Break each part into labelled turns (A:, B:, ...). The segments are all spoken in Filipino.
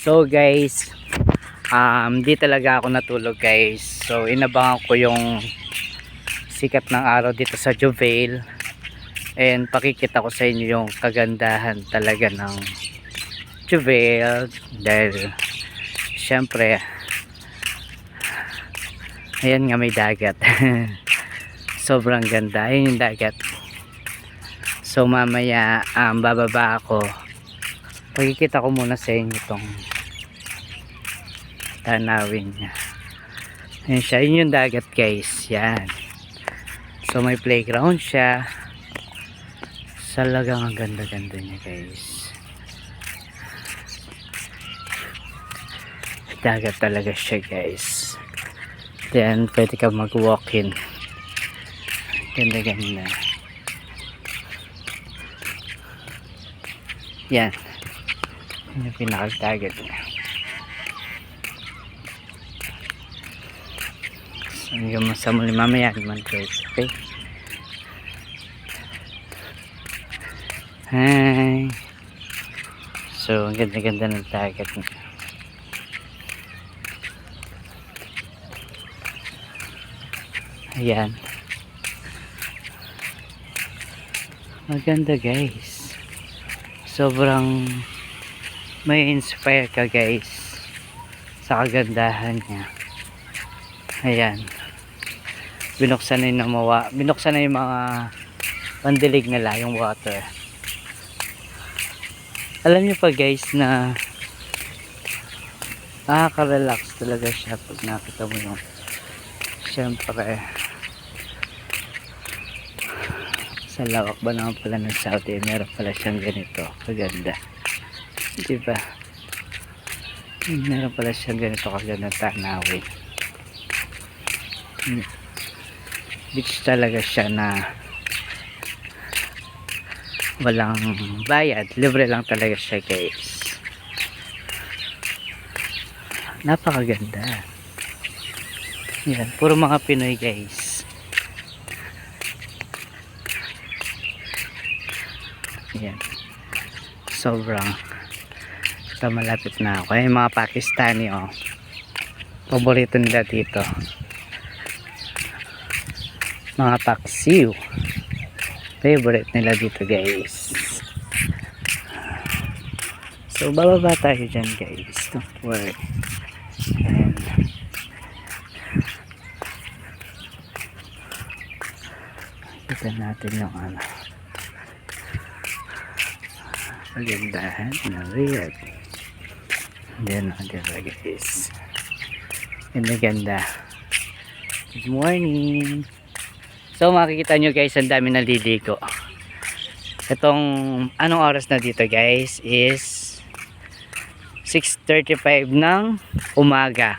A: So guys, di talaga ako natulog guys. So inabangan ko yung sikat ng araw dito sa Juvail. And pakikita ko sa inyo yung kagandahan talaga ng Juvail. Dahil syempre, ayan nga may dagat. Sobrang ganda. Ayun yung dagat. So mamaya bababa ako. Pakikita ko muna sa inyo itong tanawin niya. Ayan siya, yun yung dagat guys. Yan. So may playground siya. Talagang ang ganda-ganda niya guys. Dagat talaga siya guys. Then pwede ka mag-walk-in. Ganda-ganda. Yan. Yan yung pinakadagat niya. So hanggang sa muli mamaya naman guys. Okay. Hi. So ang ganda-ganda ng dagat niya. Ayan. Maganda guys. Sobrang may inspire ka guys sa kagandahan niya. Ayan. Binuksan na yung binuksan na yung mga pandilig nila, yung water. Alam niyo pa guys na nakaka-relax talaga siya pag nakita mo yung syempre sa lawak ba naman pala ng Saudi, meron pala siyang ganito kaganda, diba? Meron pala siyang ganito kaganda tanawin. Beach talaga siya na walang bayad, libre lang talaga siya guys. Napakaganda. Yan, puro mga Pinoy guys. Yan. Sobrang ito, malapit na ako. Yung mga Pakistani paborito nila dito. Mga paksiw. Favorite nila dito guys. So bababa tayo dyan guys. Don't worry. And kita natin yung pagandahan na weird. Then diba guys, ganda. Good morning. So makikita nyo guys, ang dami naliligo. Itong anong oras na dito guys is 6:35 ng umaga.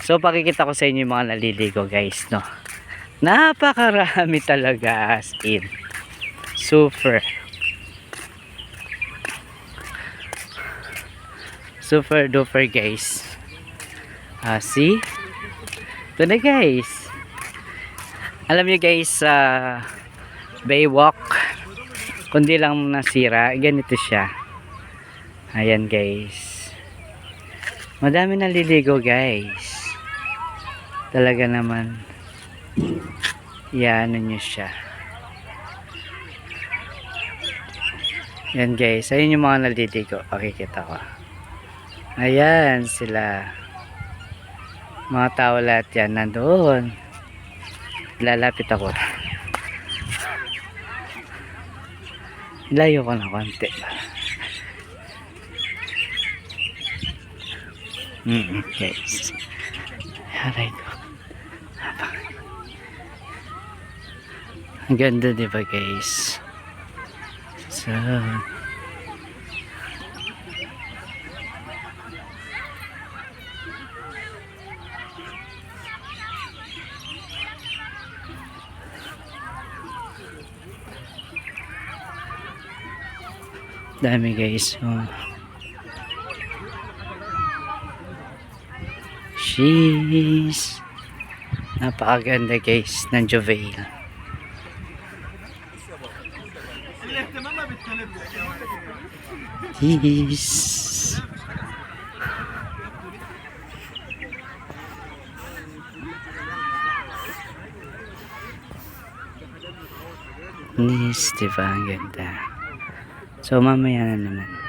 A: So pakikita ko sa inyo yung mga naliligo guys, no. Napakarami talaga, as in super duper guys. See, ito na guys. Alam niyo guys, Baywalk, kundi lang nasira, ganito siya. Ayan guys, madami naliligo guys. Talaga naman, yan nyo siya. Yan guys, ayun yung mga naliligo. Pakikita ko. Ayan sila, mga tao lahat yan nandoon. Lalapit ako, layo ko na konti. Guys, aray ko, ang ganda diba guys. So dami guys. She's napakaganda guys ng Juvail. Yes. Yes, diba? Ang ganda. So, mamaya na naman.